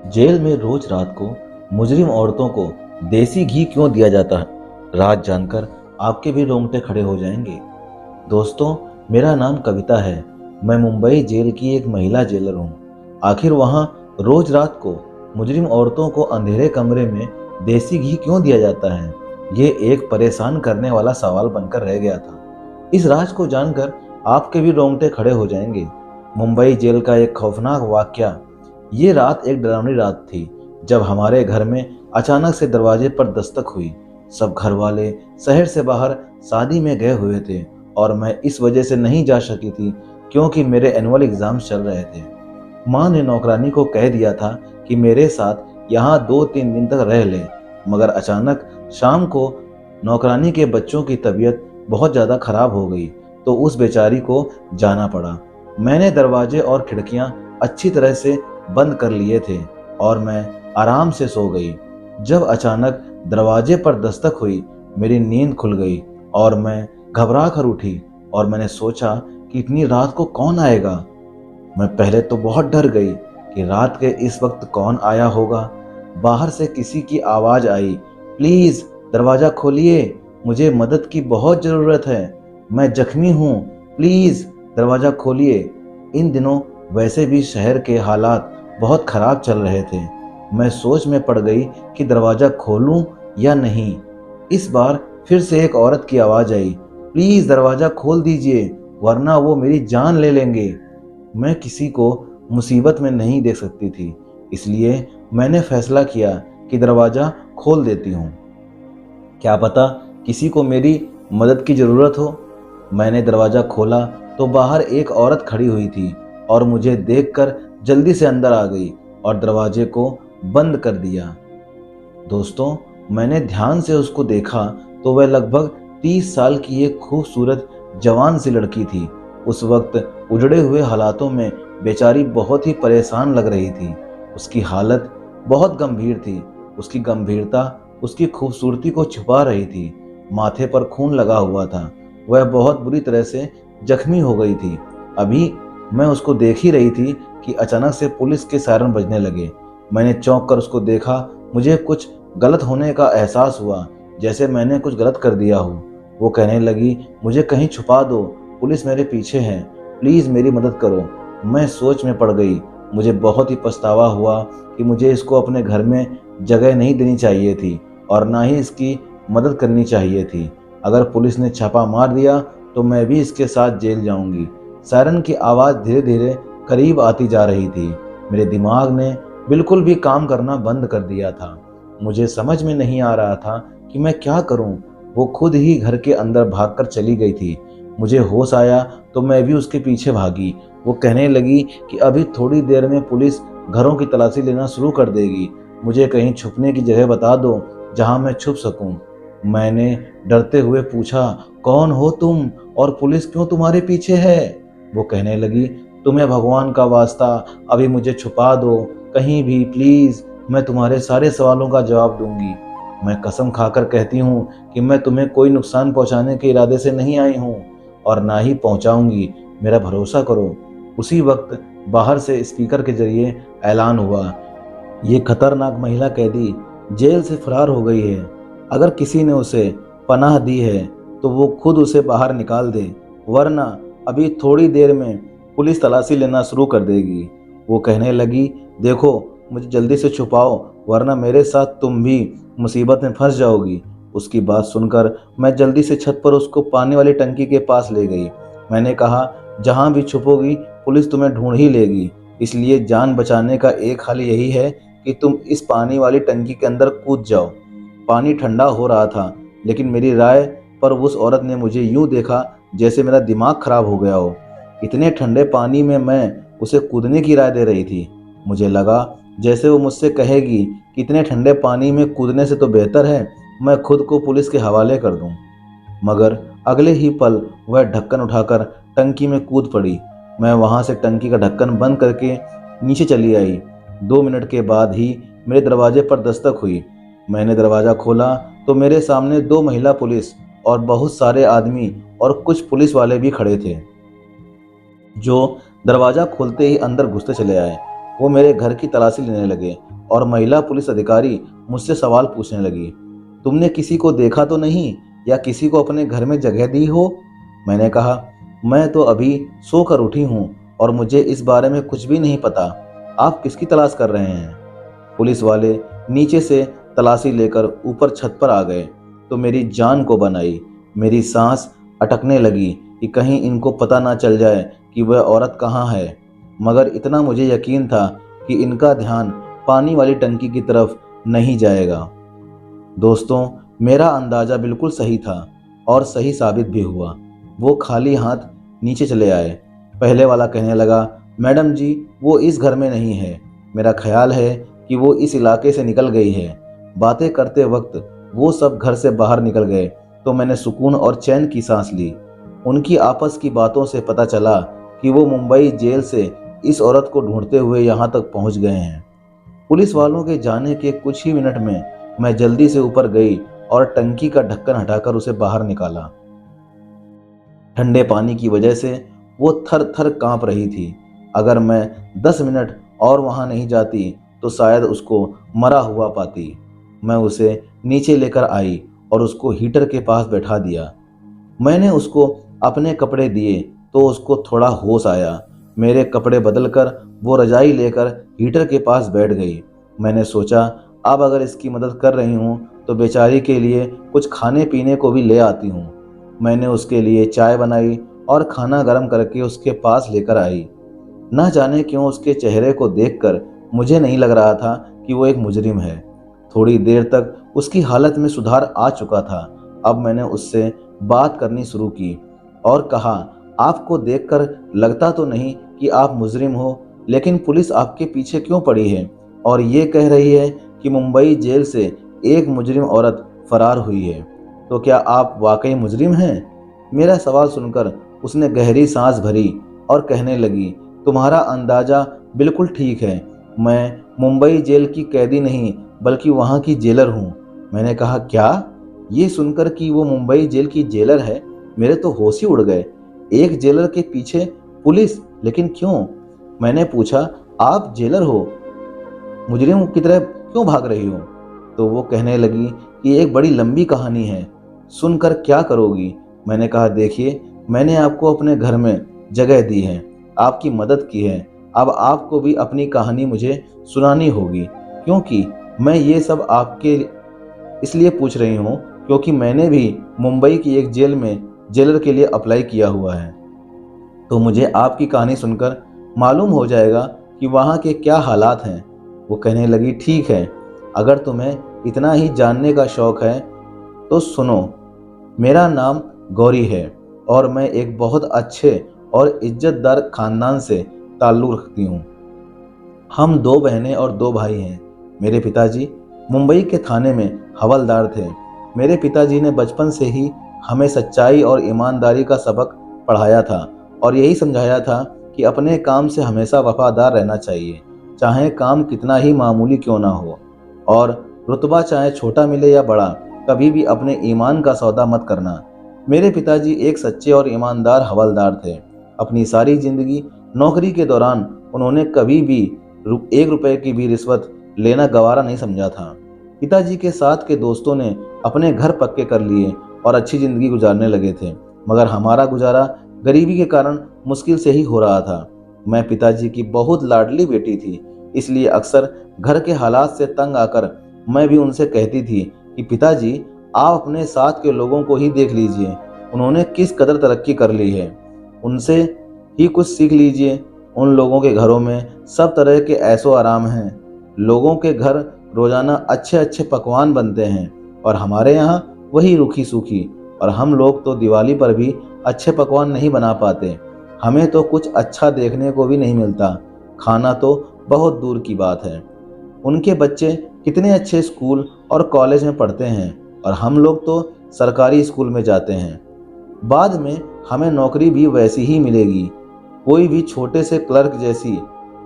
Jail में रोज रात को मुजरिम औरतों को देसी घी क्यों दिया जाता है? राज जानकर आपके भी रोंगटे खड़े हो जाएंगे। दोस्तों, मेरा नाम कविता है। मैं मुंबई जेल की एक महिला जेलर हूँ। आखिर वहाँ रोज रात को मुजरिम औरतों को अंधेरे कमरे में देसी घी क्यों दिया जाता है? ये एक परेशान करने वाला सवाल बनकर रह गया था। इस राज को जानकर आपके भी रोंगटे खड़े हो जाएंगे। मुंबई जेल का एक खौफनाक वाकया। ये रात एक डरावनी रात थी जब हमारे घर में अचानक से दरवाजे पर दस्तक हुई। सब घर वाले शहर से बाहर शादी में गए हुए थे और मैं इस वजह से नहीं जा सकी थी क्योंकि मेरे एनुअल एग्जाम्स चल रहे थे। माँ ने नौकरानी को कह दिया था कि मेरे साथ यहाँ 2-3 दिन तक रह ले, मगर अचानक शाम को नौकरानी के बच्चों की तबीयत बहुत ज़्यादा खराब हो गई तो उस बेचारी को जाना पड़ा। मैंने दरवाजे और खिड़कियाँ अच्छी तरह से बंद कर लिए थे और मैं आराम से सो गई। जब अचानक दरवाजे पर दस्तक हुई, मेरी नींद खुल गई और मैं घबरा कर उठी और मैंने सोचा कि इतनी रात को कौन आएगा। मैं पहले तो बहुत डर गई कि रात के इस वक्त कौन आया होगा। बाहर से किसी की आवाज़ आई, प्लीज़ दरवाज़ा खोलिए, मुझे मदद की बहुत ज़रूरत है, मैं जख्मी हूँ, प्लीज़ दरवाज़ा खोलिए। इन दिनों वैसे भी शहर के हालात बहुत ख़राब चल रहे थे। मैं सोच में पड़ गई कि दरवाज़ा खोलूं या नहीं। इस बार फिर से एक औरत की आवाज़ आई, प्लीज़ दरवाज़ा खोल दीजिए वरना वो मेरी जान ले लेंगे। मैं किसी को मुसीबत में नहीं देख सकती थी, इसलिए मैंने फैसला किया कि दरवाज़ा खोल देती हूँ। क्या पता किसी को मेरी मदद की ज़रूरत हो। मैंने दरवाज़ा खोला तो बाहर एक औरत खड़ी हुई थी और मुझे देखकर जल्दी से अंदर आ गई और दरवाजे को बंद कर दिया। दोस्तों, मैंने ध्यान से उसको देखा तो वह लगभग 30 साल की एक खूबसूरत जवान सी लड़की थी। उस वक्त उजड़े हुए हालातों में बेचारी बहुत ही परेशान लग रही थी। उसकी हालत बहुत गंभीर थी। उसकी गंभीरता उसकी खूबसूरती को छुपा रही थी। माथे पर खून लगा हुआ था। वह बहुत बुरी तरह से जख्मी हो गई थी। अभी मैं उसको देख ही रही थी कि अचानक से पुलिस के सायरन बजने लगे। मैंने चौंक कर उसको देखा। मुझे कुछ गलत होने का एहसास हुआ, जैसे मैंने कुछ गलत कर दिया हो। वो कहने लगी, मुझे कहीं छुपा दो, पुलिस मेरे पीछे है, प्लीज़ मेरी मदद करो। मैं सोच में पड़ गई। मुझे बहुत ही पछतावा हुआ कि मुझे इसको अपने घर में जगह नहीं देनी चाहिए थी और ना ही इसकी मदद करनी चाहिए थी। अगर पुलिस ने छापा मार दिया तो मैं भी इसके साथ जेल जाऊंगी। सायरन की आवाज़ धीरे धीरे करीब आती जा रही थी। मेरे दिमाग ने बिल्कुल भी काम करना बंद कर दिया था। मुझे समझ में नहीं आ रहा था कि मैं क्या करूं। वो खुद ही घर के अंदर भागकर चली गई थी। मुझे होश आया तो मैं भी उसके पीछे भागी। वो कहने लगी कि अभी थोड़ी देर में पुलिस घरों की तलाशी लेना शुरू कर देगी, मुझे कहीं छुपने की जगह बता दो जहां मैं छुप सकूं। मैंने डरते हुए पूछा, कौन हो तुम और पुलिस क्यों तुम्हारे पीछे है? वो कहने लगी, तुम्हें भगवान का वास्ता अभी मुझे छुपा दो कहीं भी प्लीज़, मैं तुम्हारे सारे सवालों का जवाब दूंगी। मैं कसम खाकर कहती हूँ कि मैं तुम्हें कोई नुकसान पहुँचाने के इरादे से नहीं आई हूँ और ना ही पहुँचाऊंगी, मेरा भरोसा करो। उसी वक्त बाहर से स्पीकर के जरिए ऐलान हुआ, ये खतरनाक महिला कैदी जेल से फरार हो गई है। अगर किसी ने उसे पनाह दी है तो वो खुद उसे बाहर निकाल दे, वरना अभी थोड़ी देर में पुलिस तलाशी लेना शुरू कर देगी। वो कहने लगी, देखो मुझे जल्दी से छुपाओ वरना मेरे साथ तुम भी मुसीबत में फंस जाओगी। उसकी बात सुनकर मैं जल्दी से छत पर उसको पानी वाली टंकी के पास ले गई। मैंने कहा, जहाँ भी छुपोगी पुलिस तुम्हें ढूंढ ही लेगी, इसलिए जान बचाने का एक हल यही है कि तुम इस पानी वाली टंकी के अंदर कूद जाओ। पानी ठंडा हो रहा था, लेकिन मेरी राय पर उस औरत ने मुझे यूं देखा जैसे मेरा दिमाग खराब हो गया हो। इतने ठंडे पानी में मैं उसे कूदने की राय दे रही थी। मुझे लगा जैसे वो मुझसे कहेगी कि इतने ठंडे पानी में कूदने से तो बेहतर है मैं खुद को पुलिस के हवाले कर दूं। मगर अगले ही पल वह ढक्कन उठाकर टंकी में कूद पड़ी। मैं वहां से टंकी का ढक्कन बंद करके नीचे चली आई। 2 मिनट के बाद ही मेरे दरवाजे पर दस्तक हुई। मैंने दरवाज़ा खोला तो मेरे सामने 2 महिला पुलिस और बहुत सारे आदमी और कुछ पुलिस वाले भी खड़े थे, जो दरवाज़ा खोलते ही अंदर घुसते चले आए। वो मेरे घर की तलाशी लेने लगे और महिला पुलिस अधिकारी मुझसे सवाल पूछने लगी। तुमने किसी को देखा तो नहीं या किसी को अपने घर में जगह दी हो? मैंने कहा, मैं तो अभी सोकर उठी हूँ और मुझे इस बारे में कुछ भी नहीं पता। आप किसकी तलाश कर रहे हैं? पुलिस वाले नीचे से तलाशी लेकर ऊपर छत पर आ गए तो मेरी जान को बनाई। मेरी सांस अटकने लगी कि कहीं इनको पता ना चल जाए कि वह औरत कहाँ है, मगर इतना मुझे यकीन था कि इनका ध्यान पानी वाली टंकी की तरफ नहीं जाएगा। दोस्तों, मेरा अंदाजा बिल्कुल सही था और सही साबित भी हुआ। वो खाली हाथ नीचे चले आए। पहले वाला कहने लगा, मैडम जी, वो इस घर में नहीं है। मेरा ख्याल है कि वो इस इलाके से निकल गई है। बातें करते वक्त वो सब घर से बाहर निकल गए तो मैंने सुकून और चैन की सांस ली। उनकी आपस की बातों से पता चला कि वो मुंबई जेल से इस औरत को ढूंढते हुए यहाँ तक पहुँच गए हैं। पुलिस वालों के जाने के कुछ ही मिनट में मैं जल्दी से ऊपर गई और टंकी का ढक्कन हटाकर उसे बाहर निकाला। ठंडे पानी की वजह से वो थर थर कांप रही थी। अगर मैं 10 मिनट और वहां नहीं जाती तो शायद उसको मरा हुआ पाती। मैं उसे नीचे लेकर आई और उसको हीटर के पास बैठा दिया। मैंने उसको अपने कपड़े दिए तो उसको थोड़ा होश आया। मेरे कपड़े बदलकर वो रजाई लेकर हीटर के पास बैठ गई। मैंने सोचा, अब अगर इसकी मदद कर रही हूँ तो बेचारी के लिए कुछ खाने पीने को भी ले आती हूँ। मैंने उसके लिए चाय बनाई और खाना गर्म करके उसके पास लेकर आई। न जाने क्यों उसके चेहरे को देखकर मुझे नहीं लग रहा था कि वो एक मुजरिम है। थोड़ी देर तक उसकी हालत में सुधार आ चुका था। अब मैंने उससे बात करनी शुरू की और कहा, आपको देखकर लगता तो नहीं कि आप मुजरिम हो, लेकिन पुलिस आपके पीछे क्यों पड़ी है और ये कह रही है कि मुंबई जेल से एक मुजरिम औरत फरार हुई है, तो क्या आप वाकई मुजरिम हैं? मेरा सवाल सुनकर उसने गहरी सांस भरी और कहने लगी, तुम्हारा अंदाजा बिल्कुल ठीक है। मैं मुंबई जेल की कैदी नहीं बल्कि वहाँ की जेलर हूँ। मैंने कहा, क्या? ये सुनकर कि वो मुंबई जेल की जेलर है, मेरे तो होश ही उड़ गए। एक जेलर के पीछे पुलिस, लेकिन क्यों? मैंने पूछा, आप जेलर हो, मुजरिम की तरह क्यों भाग रही हो? तो वो कहने लगी कि एक बड़ी लंबी कहानी है, सुनकर क्या करोगी? मैंने कहा, देखिए, मैंने आपको अपने घर में जगह दी है, आपकी मदद की है। अब आपको भी अपनी कहानी मुझे सुनानी होगी, क्योंकि मैं ये सब आपके इसलिए पूछ रही हूँ क्योंकि मैंने भी मुंबई की एक जेल में जेलर के लिए अप्लाई किया हुआ है। तो मुझे आपकी कहानी सुनकर मालूम हो जाएगा कि वहाँ के क्या हालात हैं। वो कहने लगी, ठीक है, अगर तुम्हें इतना ही जानने का शौक है तो सुनो। मेरा नाम गौरी है और मैं एक बहुत अच्छे और इज्जतदार खानदान से ताल्लुक़ रखती हूँ। हम 2 बहनें और 2 भाई हैं। मेरे पिताजी मुंबई के थाने में हवलदार थे। मेरे पिताजी ने बचपन से ही हमें सच्चाई और ईमानदारी का सबक पढ़ाया था और यही समझाया था कि अपने काम से हमेशा वफादार रहना चाहिए, चाहे काम कितना ही मामूली क्यों ना हो, और रुतबा चाहे छोटा मिले या बड़ा, कभी भी अपने ईमान का सौदा मत करना। मेरे पिताजी एक सच्चे और ईमानदार हवलदार थे। अपनी सारी जिंदगी नौकरी के दौरान उन्होंने कभी भी 1 रुपए की भी रिश्वत लेना गवारा नहीं समझा था। पिताजी के साथ के दोस्तों ने अपने घर पक्के कर लिए और अच्छी जिंदगी गुजारने लगे थे, मगर हमारा गुजारा गरीबी के कारण मुश्किल से ही हो रहा था। मैं पिताजी की बहुत लाडली बेटी थी, इसलिए अक्सर घर के हालात से तंग आकर मैं भी उनसे कहती थी कि पिताजी, आप अपने साथ के लोगों को ही देख लीजिए, उन्होंने किस कदर तरक्की कर ली है, उनसे ही कुछ सीख लीजिए। उन लोगों के घरों में सब तरह के ऐशो आराम हैं। लोगों के घर रोजाना अच्छे अच्छे पकवान बनते हैं और हमारे यहाँ वही रूखी सूखी, और हम लोग तो दिवाली पर भी अच्छे पकवान नहीं बना पाते। हमें तो कुछ अच्छा देखने को भी नहीं मिलता, खाना तो बहुत दूर की बात है। उनके बच्चे कितने अच्छे स्कूल और कॉलेज में पढ़ते हैं और हम लोग तो सरकारी स्कूल में जाते हैं। बाद में हमें नौकरी भी वैसी ही मिलेगी, कोई भी छोटे से क्लर्क जैसी।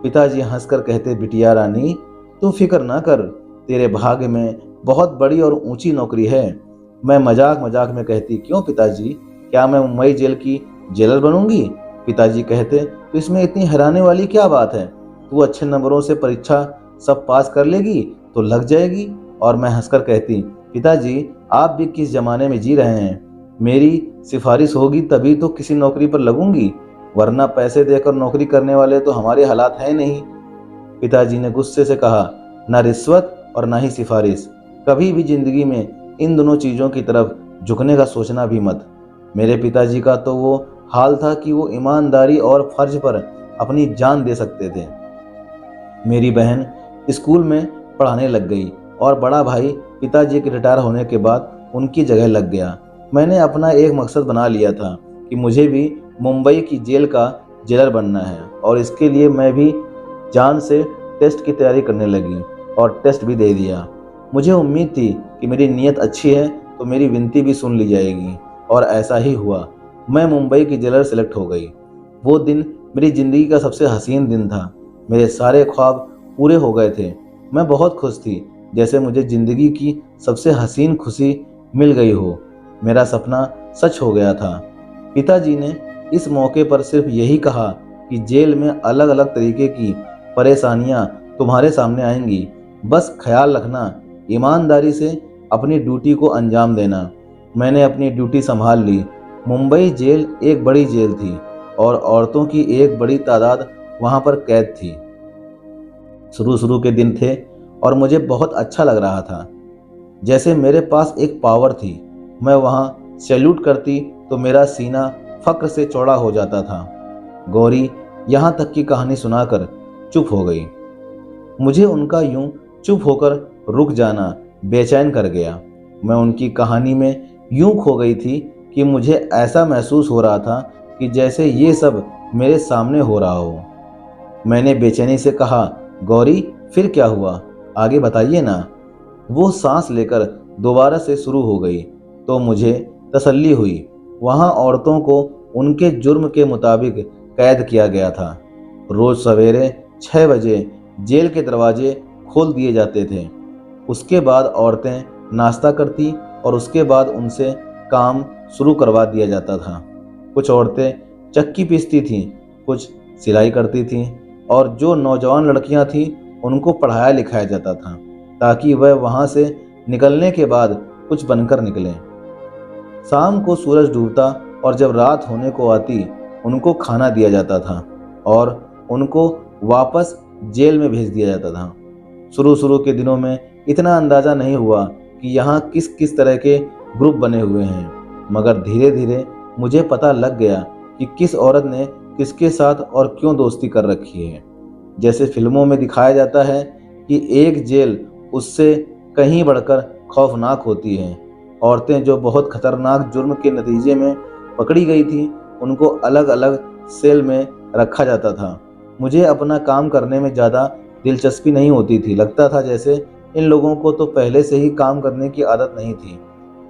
पिताजी हंसकर कहते, बिटिया रानी, तू फिक्र ना कर, तेरे भाग्य में बहुत बड़ी और ऊंची नौकरी है। मैं मजाक मजाक में कहती, क्यों पिताजी, क्या मैं मुंबई जेल की जेलर बनूंगी? पिताजी कहते, तो इसमें इतनी हैरानी वाली क्या बात है? तू अच्छे नंबरों से परीक्षा सब पास कर लेगी तो लग जाएगी। और मैं हंसकर कहती, पिताजी आप भी किस जमाने में जी रहे हैं, मेरी सिफारिश होगी तभी तो किसी नौकरी पर लगूंगी, वरना पैसे देकर नौकरी करने वाले तो हमारे हालात हैं नहीं। पिताजी ने गुस्से से कहा, ना रिश्वत और ना ही सिफारिश, कभी भी जिंदगी में इन दोनों चीजों की तरफ झुकने का सोचना भी मत। मेरे पिताजी का तो वो हाल था कि वो ईमानदारी और फर्ज पर अपनी जान दे सकते थे। मेरी बहन स्कूल में पढ़ाने लग गई और बड़ा भाई पिताजी के रिटायर होने के बाद उनकी जगह लग गया। मैंने अपना एक मकसद बना लिया था कि मुझे भी मुंबई की जेल का जेलर बनना है और इसके लिए मैं भी जान से टेस्ट की तैयारी करने लगी और टेस्ट भी दे दिया। मुझे उम्मीद थी कि मेरी नीयत अच्छी है तो मेरी विनती भी सुन ली जाएगी और ऐसा ही हुआ। मैं मुंबई की जेलर सेलेक्ट हो गई। वो दिन मेरी ज़िंदगी का सबसे हसीन दिन था। मेरे सारे ख्वाब पूरे हो गए थे। मैं बहुत खुश थी, जैसे मुझे ज़िंदगी की सबसे हसीन खुशी मिल गई हो। मेरा सपना सच हो गया था। पिताजी ने इस मौके पर सिर्फ यही कहा कि जेल में अलग अलग तरीके की परेशानियां तुम्हारे सामने आएंगी, बस ख्याल रखना, ईमानदारी से अपनी ड्यूटी को अंजाम देना। मैंने अपनी ड्यूटी संभाल ली। मुंबई जेल एक बड़ी जेल थी और औरतों की एक बड़ी तादाद वहां पर कैद थी। शुरू के दिन थे और मुझे बहुत अच्छा लग रहा था, जैसे मेरे पास एक पावर थी। मैं वहां सैल्यूट करती तो मेरा सीना फक्र से चौड़ा हो जाता था। गौरी यहाँ तक की कहानी सुनाकर चुप हो गई। मुझे उनका यूं चुप होकर रुक जाना बेचैन कर गया। मैं उनकी कहानी में यूं खो गई थी कि मुझे ऐसा महसूस हो रहा था कि जैसे ये सब मेरे सामने हो रहा हो। मैंने बेचैनी से कहा, गौरी फिर क्या हुआ, आगे बताइए ना। वो सांस लेकर दोबारा से शुरू हो गई तो मुझे तसल्ली हुई। वहाँ औरतों को उनके जुर्म के मुताबिक कैद किया गया था। रोज सवेरे 6 बजे जेल के दरवाजे खोल दिए जाते थे। उसके बाद औरतें नाश्ता करती और उसके बाद उनसे काम शुरू करवा दिया जाता था। कुछ औरतें चक्की पीसती थीं, कुछ सिलाई करती थीं और जो नौजवान लड़कियां थीं उनको पढ़ाया लिखाया जाता था ताकि वह वहां से निकलने के बाद कुछ बनकर निकलें। शाम को सूरज डूबता और जब रात होने को आती उनको खाना दिया जाता था और उनको वापस जेल में भेज दिया जाता था। शुरू के दिनों में इतना अंदाज़ा नहीं हुआ कि यहाँ किस किस तरह के ग्रुप बने हुए हैं, मगर धीरे धीरे मुझे पता लग गया कि किस औरत ने किसके साथ और क्यों दोस्ती कर रखी है। जैसे फिल्मों में दिखाया जाता है कि एक जेल उससे कहीं बढ़कर खौफनाक होती है। औरतें जो बहुत खतरनाक जुर्म के नतीजे में पकड़ी गई थी उनको अलग अलग सेल में रखा जाता था। मुझे अपना काम करने में ज़्यादा दिलचस्पी नहीं होती थी। लगता था जैसे इन लोगों को तो पहले से ही काम करने की आदत नहीं थी,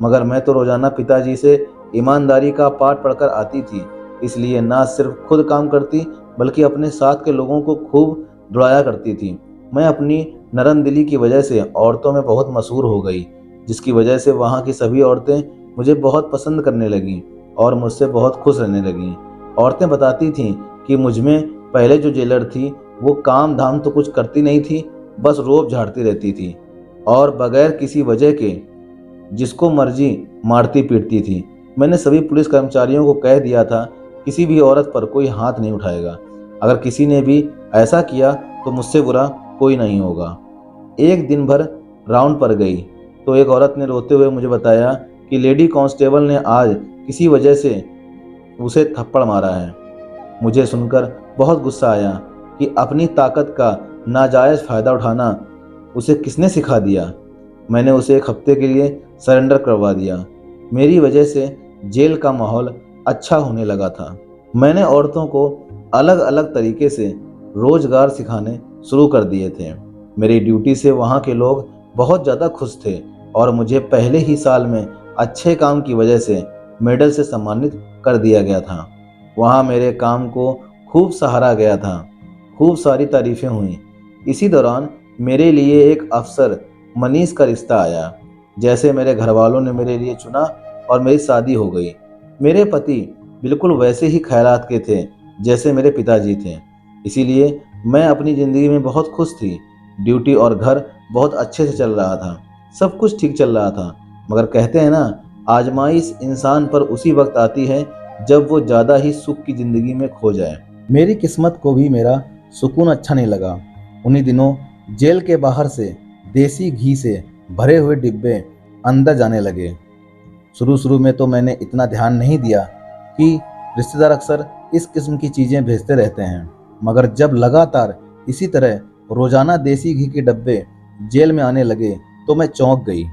मगर मैं तो रोज़ाना पिताजी से ईमानदारी का पाठ पढ़कर आती थी, इसलिए ना सिर्फ खुद काम करती बल्कि अपने साथ के लोगों को खूब दुलाया करती थी। मैं अपनी नरम दिली की वजह से औरतों में बहुत मशहूर हो गई, जिसकी वजह से वहाँ की सभी औरतें मुझे बहुत पसंद करने लगीं और मुझसे बहुत खुश रहने लगीं। औरतें बताती थीं कि मुझमें पहले जो जेलर थी वो काम धाम तो कुछ करती नहीं थी, बस रोब झाड़ती रहती थी और बगैर किसी वजह के जिसको मर्जी मारती पीटती थी। मैंने सभी पुलिस कर्मचारियों को कह दिया था किसी भी औरत पर कोई हाथ नहीं उठाएगा। अगर किसी ने भी ऐसा किया तो मुझसे बुरा कोई नहीं होगा। एक दिन भर राउंड पर गई तो एक औरत ने रोते हुए मुझे बताया कि लेडी कांस्टेबल ने आज किसी वजह से उसे थप्पड़ मारा है। मुझे सुनकर बहुत गुस्सा आया कि अपनी ताकत का नाजायज़ फ़ायदा उठाना उसे किसने सिखा दिया। मैंने उसे एक हफ्ते के लिए सरेंडर करवा दिया। मेरी वजह से जेल का माहौल अच्छा होने लगा था। मैंने औरतों को अलग अलग तरीके से रोजगार सिखाने शुरू कर दिए थे। मेरी ड्यूटी से वहाँ के लोग बहुत ज़्यादा खुश थे और मुझे पहले ही साल में अच्छे काम की वजह से मेडल से सम्मानित कर दिया गया था। वहाँ मेरे काम को खूब सराहा गया था, खूब सारी तारीफ़ें हुई। इसी दौरान मेरे लिए एक अफसर मनीष का रिश्ता आया। जैसे मेरे घर वालों ने मेरे लिए चुना और मेरी शादी हो गई। मेरे पति बिल्कुल वैसे ही ख्यालात के थे जैसे मेरे पिताजी थे, इसीलिए मैं अपनी ज़िंदगी में बहुत खुश थी। ड्यूटी और घर बहुत अच्छे से चल रहा था। सब कुछ ठीक चल रहा था। मगर कहते हैं ना, आजमाइश इंसान पर उसी वक्त आती है जब वो ज़्यादा ही सुख की ज़िंदगी में खो जाए। मेरी किस्मत को भी मेरा सुकून अच्छा नहीं लगा। उन्हीं दिनों जेल के बाहर से देसी घी से भरे हुए डिब्बे अंदर जाने लगे। शुरू शुरू में तो मैंने इतना ध्यान नहीं दिया कि रिश्तेदार अक्सर इस किस्म की चीज़ें भेजते रहते हैं, मगर जब लगातार इसी तरह रोज़ाना देसी घी के डब्बे जेल में आने लगे तो मैं चौंक गई।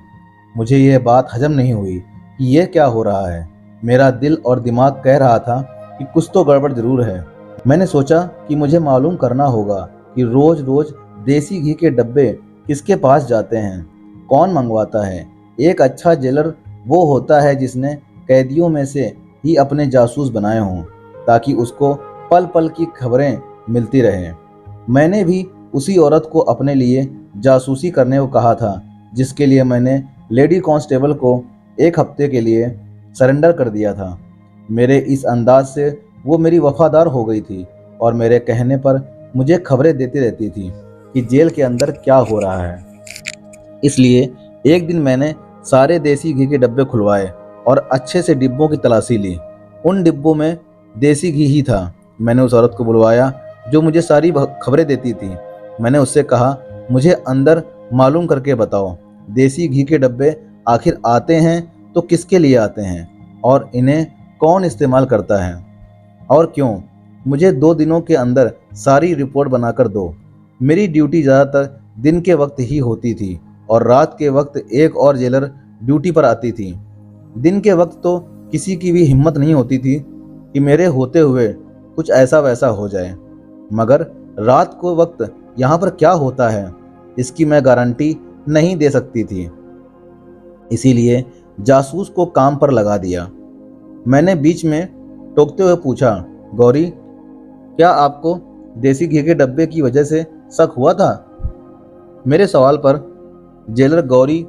मुझे यह बात हजम नहीं हुई कि यह क्या हो रहा है। मेरा दिल और दिमाग कह रहा था कि कुछ तो गड़बड़ जरूर है। मैंने सोचा कि मुझे मालूम करना होगा कि रोज़ रोज़ देसी घी के डब्बे किसके पास जाते हैं, कौन मंगवाता है। एक अच्छा जेलर वो होता है जिसने कैदियों में से ही अपने जासूस बनाए हों, ताकि उसको पल पल की खबरें मिलती रहें। मैंने भी उसी औरत को अपने लिए जासूसी करने को कहा था, जिसके लिए मैंने लेडी कांस्टेबल को एक हफ्ते के लिए सरेंडर कर दिया था। मेरे इस अंदाज से वो मेरी वफादार हो गई थी और मेरे कहने पर मुझे खबरें देती रहती थी कि जेल के अंदर क्या हो रहा है। इसलिए एक दिन मैंने सारे देसी घी के डब्बे खुलवाए और अच्छे से डिब्बों की तलाशी ली। उन डिब्बों में देसी घी ही था। मैंने उस औरत को बुलवाया जो मुझे सारी खबरें देती थी। मैंने उससे कहा, मुझे अंदर मालूम करके बताओ, देसी घी के डब्बे आखिर आते हैं तो किसके लिए आते हैं और इन्हें कौन इस्तेमाल करता है और क्यों। मुझे 2 दिनों के अंदर सारी रिपोर्ट बनाकर दो। मेरी ड्यूटी ज़्यादातर दिन के वक्त ही होती थी और रात के वक्त एक और जेलर ड्यूटी पर आती थी। दिन के वक्त तो किसी की भी हिम्मत नहीं होती थी कि मेरे होते हुए कुछ ऐसा वैसा हो जाए, मगर रात को वक्त यहाँ पर क्या होता है इसकी मैं गारंटी नहीं दे सकती थी। इसीलिए जासूस को काम पर लगा दिया। मैंने बीच में टोकते हुए पूछा, गौरी, क्या आपको देसी घी के डब्बे की वजह से शक हुआ था? मेरे सवाल पर जेलर गौरी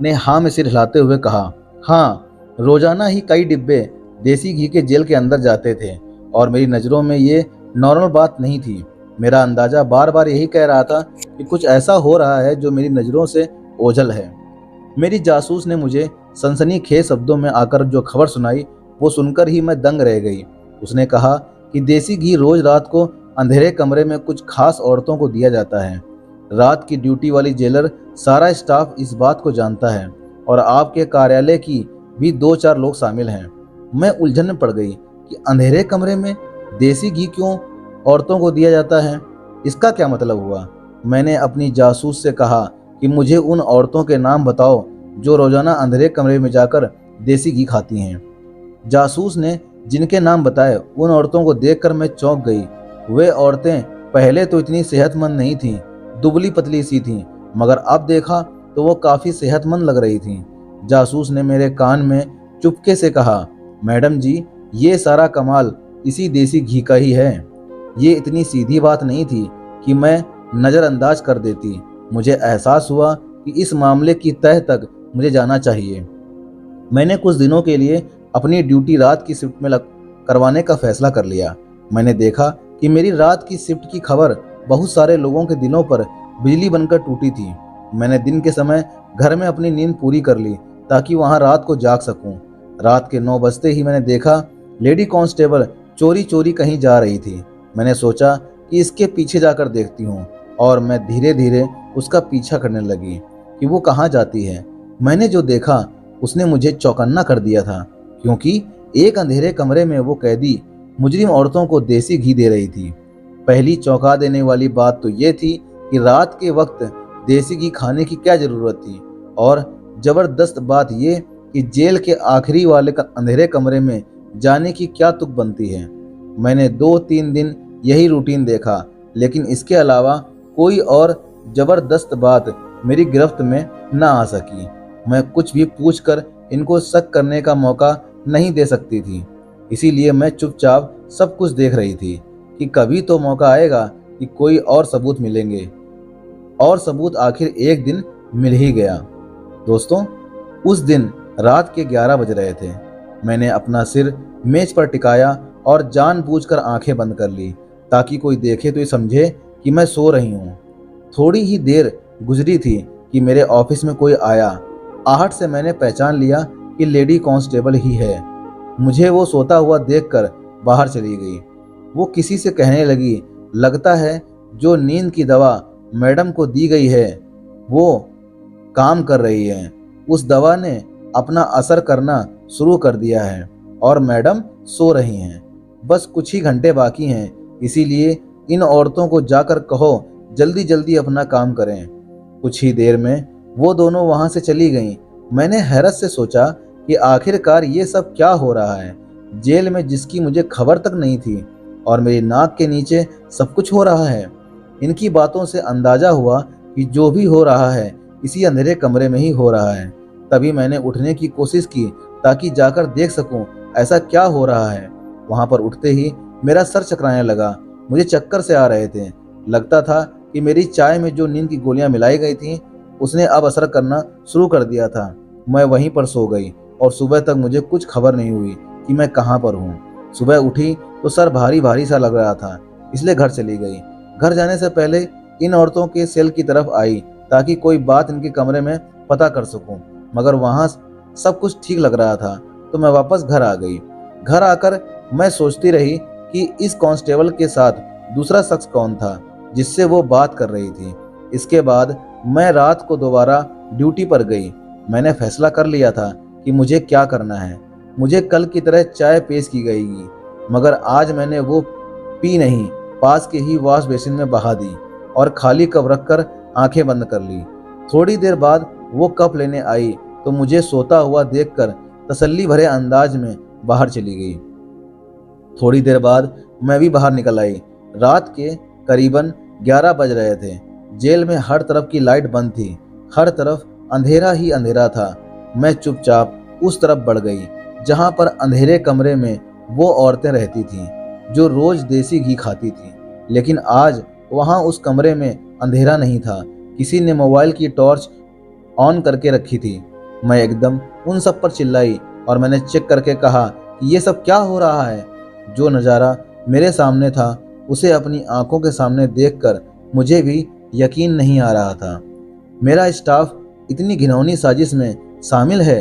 ने हाँ में सिर हिलाते हुए कहा, हाँ, रोजाना ही कई डिब्बे देसी घी के जेल के अंदर जाते थे और मेरी नज़रों में ये नॉर्मल बात नहीं थी। मेरा अंदाज़ा बार बार यही कह रहा था कि कुछ ऐसा हो रहा है जो मेरी नज़रों से ओझल है। मेरी जासूस ने मुझे सनसनीखेज शब्दों में आकर जो खबर सुनाई, वो सुनकर ही मैं दंग रह गई। उसने कहा कि देसी घी रोज रात को अंधेरे कमरे में कुछ खास औरतों को दिया जाता है। रात की ड्यूटी वाली जेलर सारा स्टाफ इस बात को जानता है और आपके कार्यालय की भी 2-4 लोग शामिल हैं। मैं उलझन में पड़ गई कि अंधेरे कमरे में देसी घी क्यों औरतों को दिया जाता है, इसका क्या मतलब हुआ। मैंने अपनी जासूस से कहा कि मुझे उन औरतों के नाम बताओ जो रोजाना अंधेरे कमरे में जाकर देसी घी खाती हैं। जासूस ने जिनके नाम बताए उन औरतों को देखकर मैं चौंक गई। वे औरतें पहले तो इतनी सेहतमंद नहीं थीं, दुबली पतली सी थीं, मगर अब देखा तो वो काफ़ी सेहतमंद लग रही थीं। जासूस ने मेरे कान में चुपके से कहा, मैडम जी, ये सारा कमाल इसी देसी घी का ही है। ये इतनी सीधी बात नहीं थी कि मैं नज़रअंदाज कर देती। मुझे एहसास हुआ कि इस मामले की तह तक मुझे जाना चाहिए। मैंने कुछ दिनों के लिए अपनी ड्यूटी रात की शिफ्ट में करवाने का फैसला कर लिया। मैंने देखा कि मेरी रात की शिफ्ट की खबर बहुत सारे लोगों के दिलों पर बिजली बनकर टूटी थी। मैंने दिन के समय घर में अपनी नींद पूरी कर ली ताकि वहां रात को जाग सकूं। रात के 9 बजते ही मैंने देखा लेडी कांस्टेबल चोरी चोरी कहीं जा रही थी। मैंने सोचा कि इसके पीछे जाकर देखती हूँ और मैं धीरे धीरे उसका पीछा करने लगी कि वो कहाँ जाती है। मैंने जो देखा उसने मुझे चौकन्ना कर दिया था, क्योंकि एक अंधेरे कमरे में वो कैदी मुजरिम औरतों को देसी घी दे रही थी। पहली चौंका देने वाली बात तो ये थी कि रात के वक्त देसी घी खाने की क्या ज़रूरत थी, और ज़बरदस्त बात ये कि जेल के आखिरी वाले अंधेरे कमरे में जाने की क्या तुक बनती है। मैंने 2-3 दिन यही रूटीन देखा, लेकिन इसके अलावा कोई और ज़बरदस्त बात मेरी गिरफ्त में न आ सकी। मैं कुछ भी पूछकर इनको शक करने का मौका नहीं दे सकती थी, इसीलिए मैं चुपचाप सब कुछ देख रही थी कि कभी तो मौका आएगा कि कोई और सबूत मिलेंगे। और सबूत आखिर एक दिन मिल ही गया। दोस्तों, उस दिन रात के 11 बज रहे थे। मैंने अपना सिर मेज पर टिकाया और जानबूझकर आंखें बंद कर ली ताकि कोई देखे तो ये समझे कि मैं सो रही हूँ। थोड़ी ही देर गुजरी थी कि मेरे ऑफिस में कोई आया। आहट से मैंने पहचान लिया कि लेडी कांस्टेबल ही है। मुझे वो सोता हुआ देखकर बाहर चली गई। वो किसी से कहने लगी, लगता है जो नींद की दवा मैडम को दी गई है वो काम कर रही है। उस दवा ने अपना असर करना शुरू कर दिया है और मैडम सो रही हैं। बस कुछ ही घंटे बाकी हैं, इसीलिए इन औरतों को जाकर कहो जल्दी जल्दी अपना काम करें। कुछ ही देर में वो दोनों वहां से चली गईं। मैंने हैरत से सोचा कि आखिरकार ये सब क्या हो रहा है। जेल में जिसकी मुझे खबर तक नहीं थी और मेरी नाक के नीचे सब कुछ हो रहा है। इनकी बातों से अंदाजा हुआ कि जो भी हो रहा है इसी अंधेरे कमरे में ही हो रहा है। तभी मैंने उठने की कोशिश की ताकि जाकर देख सकूं ऐसा क्या हो रहा है। वहां पर उठते ही मेरा सर चकराने लगा। मुझे चक्कर से आ रहे थे। लगता था कि मेरी चाय में जो नींद की गोलियां मिलाई गई थीं उसने अब असर करना शुरू कर दिया था। मैं वहीं पर सो गई और सुबह तक मुझे कुछ खबर नहीं हुई कि मैं कहाँ पर हूँ। सुबह उठी तो सर भारी भारी सा लग रहा था, इसलिए घर चली गई। घर जाने से पहले इन औरतों के सेल की तरफ आई ताकि कोई बात इनके कमरे में पता कर सकूं, मगर वहां सब कुछ ठीक लग रहा था तो मैं वापस घर आ गई। घर आकर मैं सोचती रही कि इस कांस्टेबल के साथ दूसरा शख्स कौन था जिससे वो बात कर रही थी। इसके बाद मैं रात को दोबारा ड्यूटी पर गई। मैंने फैसला कर लिया था कि मुझे क्या करना है। मुझे कल की तरह चाय पेश की गई, मगर आज मैंने वो पी नहीं, पास के ही वॉश बेसिन में बहा दी और खाली कप रखकर आंखें बंद कर ली। थोड़ी देर बाद वो कप लेने आई तो मुझे सोता हुआ देखकर तसल्ली भरे अंदाज में बाहर चली गई। थोड़ी देर बाद मैं भी बाहर निकल आई। रात के करीबन 11 बज रहे थे। जेल में हर तरफ की लाइट बंद थी, हर तरफ अंधेरा ही अंधेरा था। मैं चुपचाप उस तरफ बढ़ गई जहां पर अंधेरे कमरे में वो औरतें रहती थीं जो रोज देसी घी खाती थीं। लेकिन आज वहां उस कमरे में अंधेरा नहीं था। किसी ने मोबाइल की टॉर्च ऑन करके रखी थी। मैं एकदम उन सब पर चिल्लाई और मैंने चेक करके कहा कि ये सब क्या हो रहा है। जो नज़ारा मेरे सामने था उसे अपनी आंखों के सामने देखकर मुझे भी यकीन नहीं आ रहा था। मेरा स्टाफ इतनी घिनौनी साजिश में शामिल है।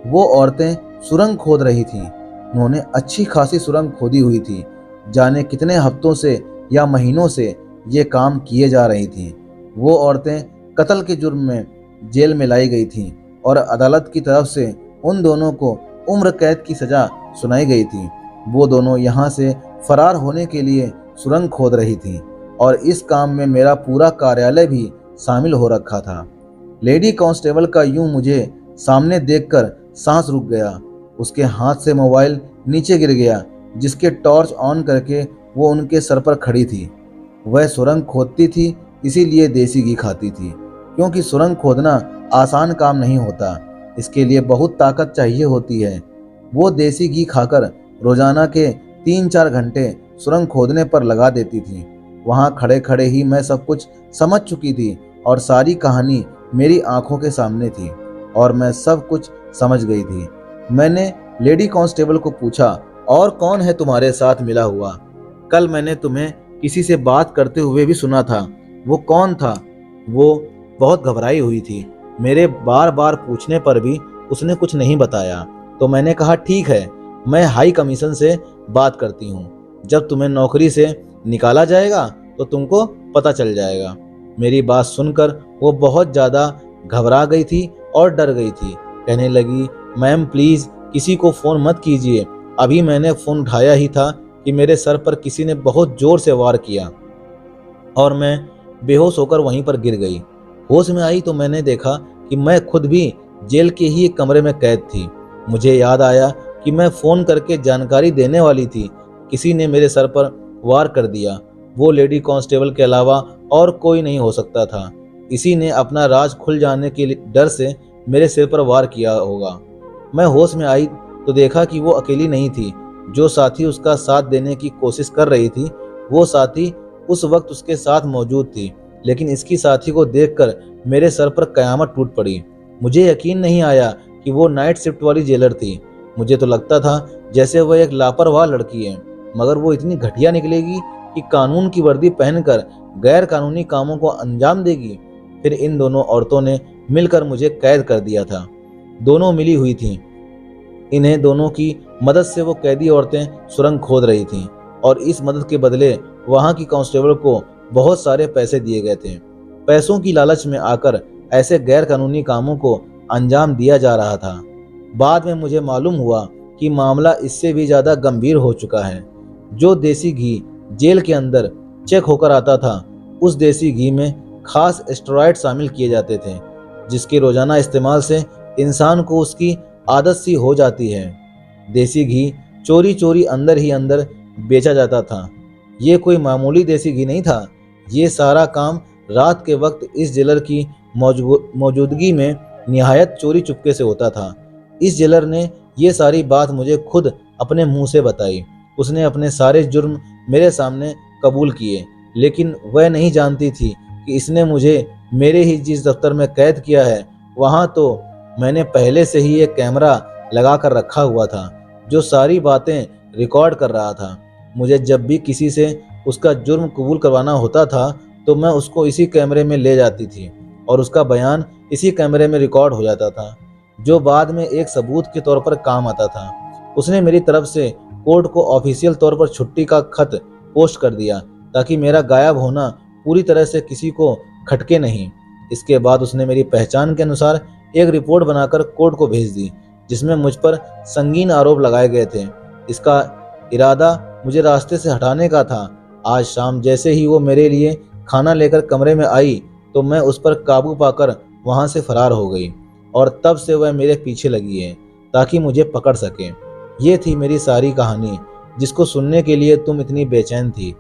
वो औरतें सुरंग खोद रही थीं। उन्होंने अच्छी खासी सुरंग खोदी हुई थी। जाने कितने हफ्तों से या महीनों से ये काम किए जा रही थीं। वो औरतें कत्ल के जुर्म में जेल में लाई गई थीं और अदालत की तरफ से उन दोनों को उम्र कैद की सजा सुनाई गई थी। वो दोनों यहाँ से फरार होने के लिए सुरंग खोद रही थीं और इस काम में मेरा पूरा कार्यालय भी शामिल हो रखा था। लेडी कांस्टेबल का यूं मुझे सामने देखकर सांस रुक गया। उसके हाथ से मोबाइल नीचे गिर गया जिसके टॉर्च ऑन करके वो उनके सर पर खड़ी थी। वह सुरंग खोदती थी, इसीलिए देसी घी खाती थी, क्योंकि सुरंग खोदना आसान काम नहीं होता। इसके लिए बहुत ताकत चाहिए होती है। वो देसी घी खाकर रोजाना के 3-4 घंटे सुरंग खोदने पर लगा देती थी। वहाँ खड़े खड़े ही मैं सब कुछ समझ चुकी थी और सारी कहानी मेरी आंखों के सामने थी और मैं सब कुछ समझ गई थी। मैंने लेडी कांस्टेबल को पूछा, और कौन है तुम्हारे साथ मिला हुआ? कल मैंने तुम्हें किसी से बात करते हुए भी सुना था। वो कौन था? वो बहुत घबराई हुई थी। मेरे बार बार पूछने पर भी उसने कुछ नहीं बताया। तो मैंने कहा, ठीक है, मैं हाई कमीशन से बात करती हूँ। जब तुम्हें नौकरी से निकाला जाएगा तो तुमको पता चल जाएगा। मेरी बात सुनकर वो बहुत ज़्यादा घबरा गई थी और डर गई थी। कहने लगी, मैम प्लीज़ किसी को फ़ोन मत कीजिए। अभी मैंने फ़ोन उठाया ही था कि मेरे सर पर किसी ने बहुत ज़ोर से वार किया और मैं बेहोश होकर वहीं पर गिर गई। होश में आई तो मैंने देखा कि मैं खुद भी जेल के ही एक कमरे में कैद थी। मुझे याद आया कि मैं फ़ोन करके जानकारी देने वाली थी। किसी ने मेरे सर पर वार कर दिया। वो लेडी कांस्टेबल के अलावा और कोई नहीं हो सकता था। इसी ने अपना राज खुल जाने के डर से मेरे सिर पर वार किया होगा। मैं होश में आई तो देखा कि वो अकेली नहीं थी। जो साथी उसका साथ देने की कोशिश कर रही थी वो साथी उस वक्त उसके साथ मौजूद थी। लेकिन इसकी साथी को देखकर मेरे सर पर कयामत टूट पड़ी। मुझे यकीन नहीं आया कि वो नाइट शिफ्ट वाली जेलर थी। मुझे तो लगता था जैसे वह एक लापरवाह लड़की है, मगर वो इतनी घटिया निकलेगी कि कानून की वर्दी पहनकर गैर कानूनी कामों को अंजाम देगी। फिर इन दोनों औरतों ने मिलकर मुझे कैद कर दिया था। दोनों मिली हुई थीं। इन्हें दोनों की मदद से वो कैदी औरतें सुरंग खोद रही थीं और इस मदद के बदले वहां की कांस्टेबल को बहुत सारे पैसे दिए गए थे। पैसों की लालच में आकर ऐसे गैर कानूनी कामों को अंजाम दिया जा रहा था। बाद में मुझे मालूम हुआ कि मामला इससे भी ज्यादा गंभीर हो चुका है। जो देसी घी जेल के अंदर चेक होकर आता था, उस देसी घी में खास स्टेरॉइड शामिल किए जाते थे, जिसके रोजाना इस्तेमाल से इंसान को उसकी आदत सी हो जाती है। देसी घी चोरी चोरी अंदर ही अंदर बेचा जाता था। ये कोई मामूली देसी घी नहीं था। ये सारा काम रात के वक्त इस जेलर की मौजूदगी में निहायत चोरी चुपके से होता था। इस जेलर ने ये सारी बात मुझे खुद अपने मुंह से बताई। उसने अपने सारे जुर्म मेरे सामने कबूल किए, लेकिन वह नहीं जानती थी कि इसने मुझे मेरे ही जिस दफ्तर में कैद किया है, वहां तो मैंने पहले से ही एक कैमरा लगा कर रखा हुआ था जो सारी बातें रिकॉर्ड कर रहा था। मुझे जब भी किसी से उसका जुर्म कबूल करवाना होता था तो मैं उसको इसी कैमरे में ले जाती थी और उसका बयान इसी कैमरे में रिकॉर्ड हो जाता था, जो बाद में एक सबूत के तौर पर काम आता था। उसने मेरी तरफ से कोर्ट को ऑफिशियल तौर पर छुट्टी का खत पोस्ट कर दिया ताकि मेरा गायब होना पूरी तरह से किसी को खटके नहीं। इसके बाद उसने मेरी पहचान के अनुसार एक रिपोर्ट बनाकर कोर्ट को भेज दी, जिसमें मुझ पर संगीन आरोप लगाए गए थे। इसका इरादा मुझे रास्ते से हटाने का था। आज शाम जैसे ही वो मेरे लिए खाना लेकर कमरे में आई तो मैं उस पर काबू पाकर वहां से फरार हो गई और तब से वह मेरे पीछे लगी है ताकि मुझे पकड़ सके। ये थी मेरी सारी कहानी, जिसको सुनने के लिए तुम इतनी बेचैन थी।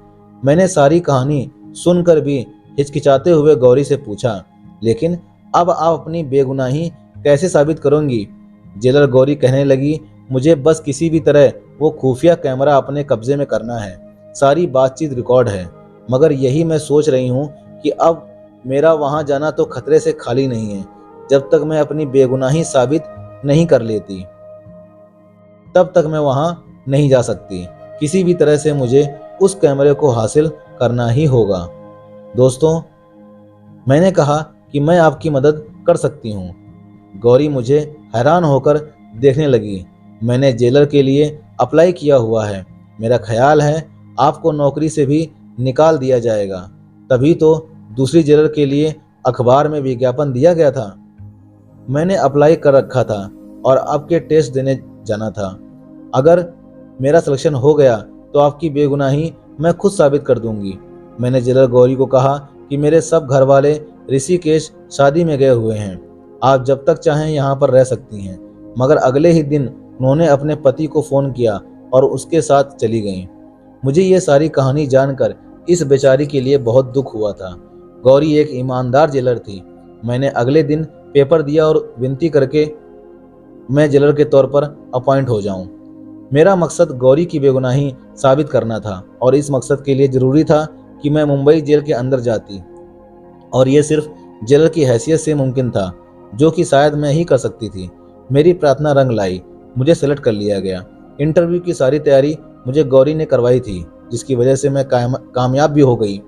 मैंने सारी कहानी सुनकर भी हिचकिचाते हुए गौरी से पूछा, लेकिन अब आप अपनी बेगुनाही कैसे साबित करोगी? जेलर गौरी कहने लगी, मुझे बस किसी भी तरह वो खुफिया कैमरा अपने कब्जे में करना है। सारी बातचीत रिकॉर्ड है, मगर यही मैं सोच रही हूँ कि अब मेरा वहां जाना तो खतरे से खाली नहीं है। जब तक मैं अपनी बेगुनाही साबित नहीं कर लेती तब तक मैं वहां नहीं जा सकती। किसी भी तरह से मुझे उस कैमरे को हासिल करना ही होगा। दोस्तों, मैंने कहा कि मैं आपकी मदद कर सकती हूँ। गौरी मुझे हैरान होकर देखने लगी। मैंने जेलर के लिए अप्लाई किया हुआ है। मेरा ख्याल है आपको नौकरी से भी निकाल दिया जाएगा। तभी तो दूसरी जेलर के लिए अखबार में विज्ञापन दिया गया था। मैंने अप्लाई कर रखा था और आपके टेस्ट देने जाना था। अगर मेरा सिलेक्शन हो गया तो आपकी बेगुनाही मैं खुद साबित कर दूंगी। मैंने जेलर गौरी को कहा कि मेरे सब घर वाले ऋषिकेश शादी में गए हुए हैं। आप जब तक चाहें यहाँ पर रह सकती हैं। मगर अगले ही दिन उन्होंने अपने पति को फ़ोन किया और उसके साथ चली गईं। मुझे ये सारी कहानी जानकर इस बेचारी के लिए बहुत दुख हुआ था। गौरी एक ईमानदार जेलर थी। मैंने अगले दिन पेपर दिया और विनती करके मैं जेलर के तौर पर अपॉइंट हो जाऊं। मेरा मकसद गौरी की बेगुनाही साबित करना था और इस मकसद के लिए ज़रूरी था कि मैं मुंबई जेल के अंदर जाती, और यह सिर्फ जेलर की हैसियत से मुमकिन था, जो कि शायद मैं ही कर सकती थी। मेरी प्रार्थना रंग लाई। मुझे सेलेक्ट कर लिया गया। इंटरव्यू की सारी तैयारी मुझे गौरी ने करवाई थी, जिसकी वजह से मैं कामयाब भी हो गई।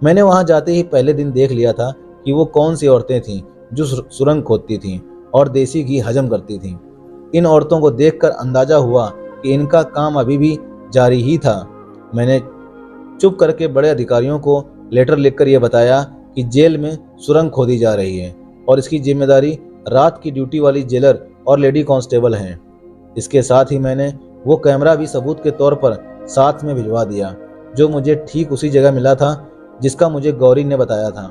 मैंने वहां जाते ही पहले दिन देख लिया था कि वो कौन सी औरतें थीं जो सुरंग खोदती थीं और देसी घी हजम करती थीं। इन औरतों को देखकर अंदाजा हुआ कि इनका काम अभी भी जारी ही था। मैंने चुप करके बड़े अधिकारियों को लेटर लिखकर यह बताया कि जेल में सुरंग खोदी जा रही है और इसकी जिम्मेदारी रात की ड्यूटी वाली जेलर और लेडी कांस्टेबल हैं। इसके साथ ही मैंने वो कैमरा भी सबूत के तौर पर साथ में भिजवा दिया, जो मुझे ठीक उसी जगह मिला था जिसका मुझे गौरी ने बताया था।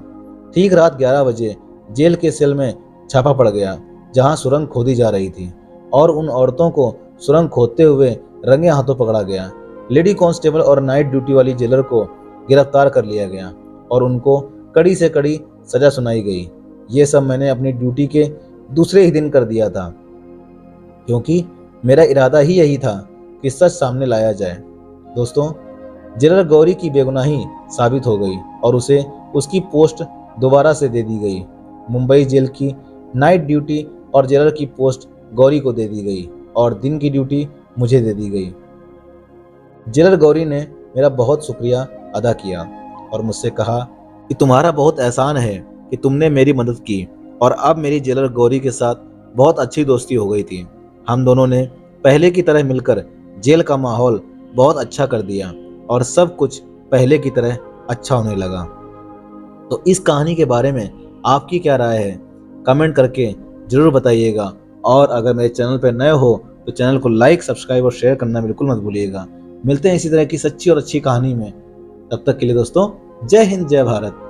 ठीक रात 11 बजे जेल के सेल में छापा पड़ गया जहां सुरंग खोदी जा रही थी, और उन औरतों को सुरंग खोदते हुए रंगे हाथों पकड़ा गया। लेडी कांस्टेबल और नाइट ड्यूटी वाली जेलर को गिरफ्तार कर लिया गया और उनको कड़ी से कड़ी सजा सुनाई गई। ये सब मैंने अपनी ड्यूटी के दूसरे ही दिन कर दिया था, क्योंकि मेरा इरादा ही यही था कि सच सामने लाया जाए। दोस्तों, जेलर गौरी की बेगुनाही साबित हो गई और उसे उसकी पोस्ट दोबारा से दे दी गई। मुंबई जेल की नाइट ड्यूटी और जेलर की पोस्ट गौरी को दे दी गई और दिन की ड्यूटी मुझे दे दी गई। जेलर गौरी ने मेरा बहुत शुक्रिया अदा किया और मुझसे कहा कि तुम्हारा बहुत एहसान है कि तुमने मेरी मदद की और अब मेरी जेलर गौरी के साथ बहुत अच्छी दोस्ती हो गई थी। हम दोनों ने पहले की तरह मिलकर जेल का माहौल बहुत अच्छा कर दिया और सब कुछ पहले की तरह अच्छा होने लगा। तो इस कहानी के बारे में आपकी क्या राय है, कमेंट करके ज़रूर बताइएगा। और अगर मेरे चैनल पर नए हो तो चैनल को लाइक, सब्सक्राइब और शेयर करना बिल्कुल मत भूलिएगा। मिलते हैं इसी तरह की सच्ची और अच्छी कहानी में। तब तक के लिए दोस्तों, जय हिंद, जय भारत।